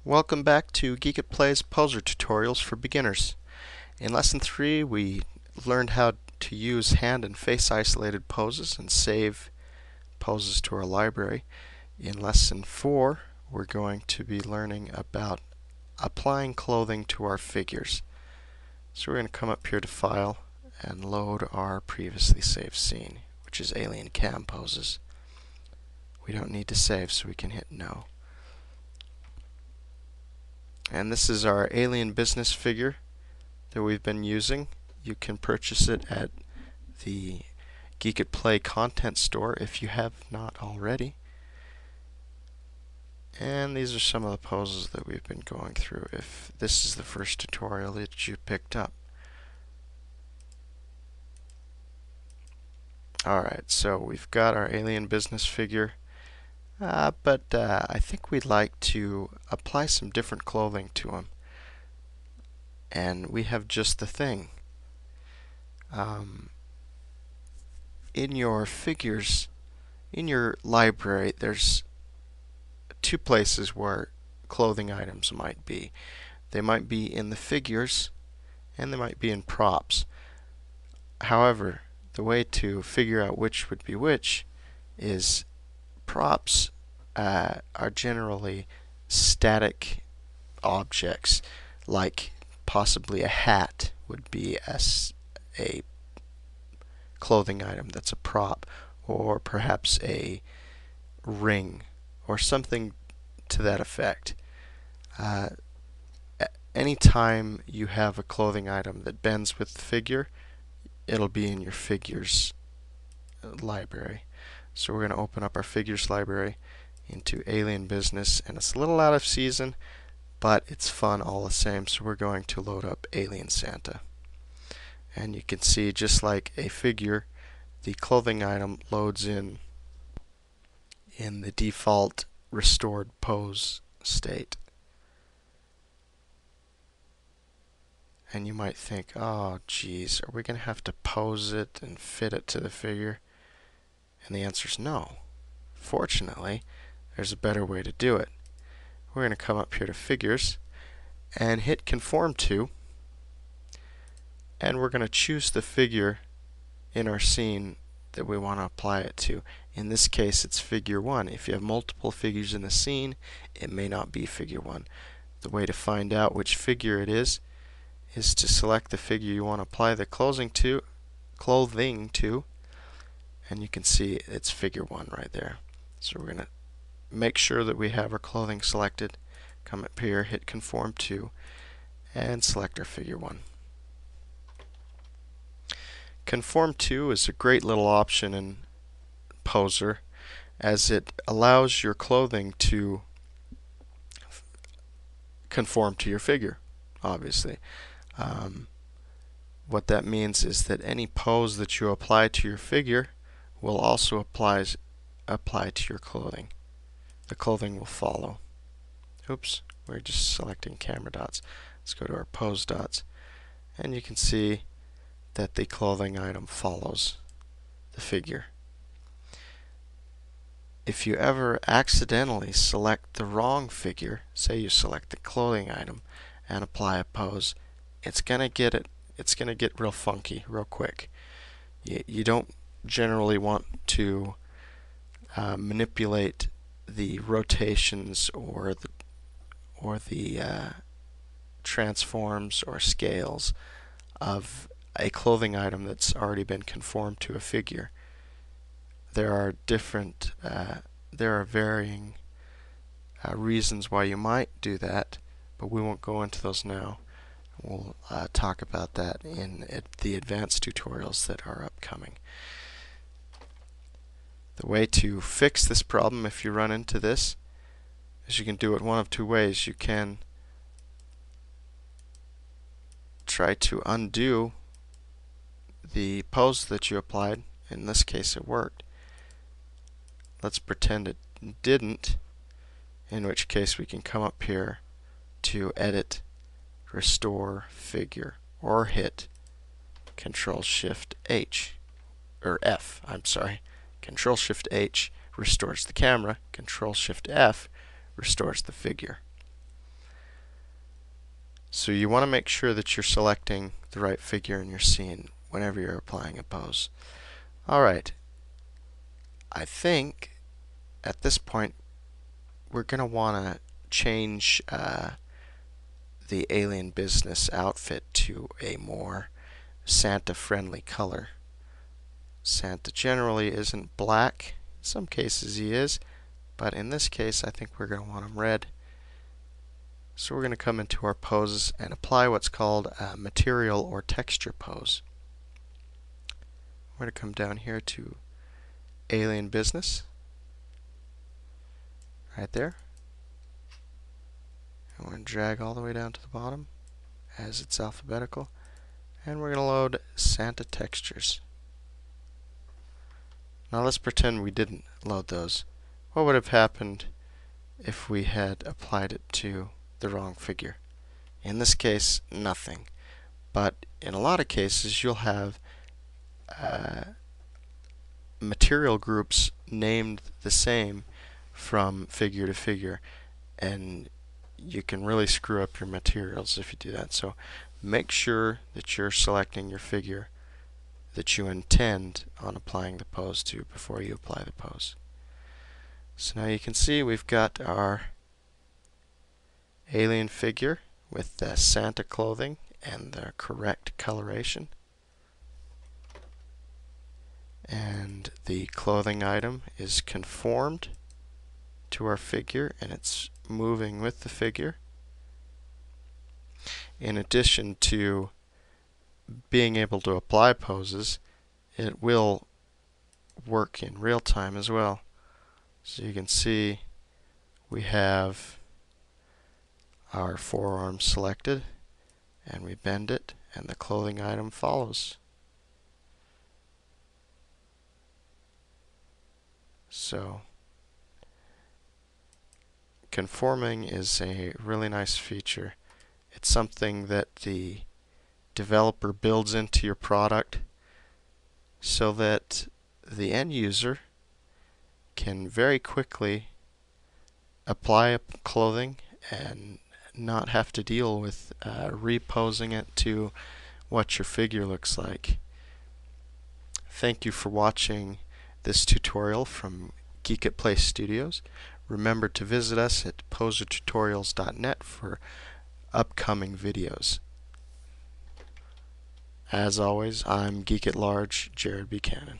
Welcome back to Geekatplay's poser tutorials for beginners. In lesson 3 we learned how to use hand and face isolated poses and save poses to our library. In lesson 4 we're going to be learning about applying clothing to our figures. So we're going to come up here to File and load our previously saved scene, which is alien cam poses. We don't need to save, so we can hit No. And this is our alien business figure that we've been using. You can purchase it at the Geekatplay content store if you have not already. And these are some of the poses that we've been going through if this is the first tutorial that you picked up. Alright, so we've got our alien business figure. But I think we'd like to apply some different clothing to him. And we have just the thing. In your figures, in your library, there's two places where clothing items might be. They might be in the figures, and they might be in props. However, the way to figure out which would be which is props are generally static objects, like possibly a hat would be a clothing item that's a prop, or perhaps a ring or something to that effect. Anytime you have a clothing item that bends with the figure, it'll be in your figures library. So we're going to open up our figures library into alien business, and it's a little out of season, but it's fun all the same. So we're going to load up Alien Santa, and you can see, just like a figure, the clothing item loads in the default restored pose state. And you might think, oh geez, are we going to have to pose it and fit it to the figure? And the answer is no. Fortunately, there's a better way to do it. We're going to come up here to Figures and hit Conform To, and we're going to choose the figure in our scene that we want to apply it to. In this case, it's Figure 1. If you have multiple figures in the scene, it may not be Figure 1. The way to find out which figure it is to select the figure you want to apply the clothing to, and you can see it's Figure 1 right there. So we're going to make sure that we have our clothing selected. Come up here, hit Conform To, and select our Figure 1. Conform To is a great little option in Poser, as it allows your clothing to conform to your figure, obviously. What that means is that any pose that you apply to your figure will also apply to your clothing. The clothing will follow. Oops, we're just selecting camera dots. Let's go to our pose dots, and you can see that the clothing item follows the figure. If you ever accidentally select the wrong figure, say you select the clothing item and apply a pose, it's gonna get real funky real quick. You don't generally want to manipulate the rotations or the transforms or scales of a clothing item that's already been conformed to a figure. There are varying reasons why you might do that, but we won't go into those now. We'll talk about that in the advanced tutorials that are upcoming. The way to fix this problem, if you run into this, is you can do it one of two ways. You can try to undo the pose that you applied. In this case, it worked. Let's pretend it didn't, in which case we can come up here to Edit, Restore Figure, or hit Control-Shift-H, or F, I'm sorry. Control-Shift-H restores the camera, Control-Shift-F restores the figure. So you want to make sure that you're selecting the right figure in your scene whenever you're applying a pose. Alright, I think at this point we're going to want to change the alien business outfit to a more Santa-friendly color. Santa generally isn't black. In some cases he is, but in this case I think we're going to want him red. So we're going to come into our poses and apply what's called a material or texture pose. We're going to come down here to Alien Business, right there. And we're going to drag all the way down to the bottom as it's alphabetical. And we're going to load Santa Textures. Now let's pretend we didn't load those. What would have happened if we had applied it to the wrong figure? In this case, nothing. But in a lot of cases, you'll have material groups named the same from figure to figure, and you can really screw up your materials if you do that. So make sure that you're selecting your figure that you intend on applying the pose to before you apply the pose. So now you can see we've got our alien figure with the Santa clothing and the correct coloration. And the clothing item is conformed to our figure and it's moving with the figure. In addition to being able to apply poses, it will work in real time as well. So you can see we have our forearm selected and we bend it and the clothing item follows. So conforming is a really nice feature. It's something that the developer builds into your product so that the end user can very quickly apply clothing and not have to deal with reposing it to what your figure looks like. Thank you for watching this tutorial from Geekatplay Studios. Remember to visit us at posertutorials.net for upcoming videos. As always, I'm Geek at Large, Jared Buchanan.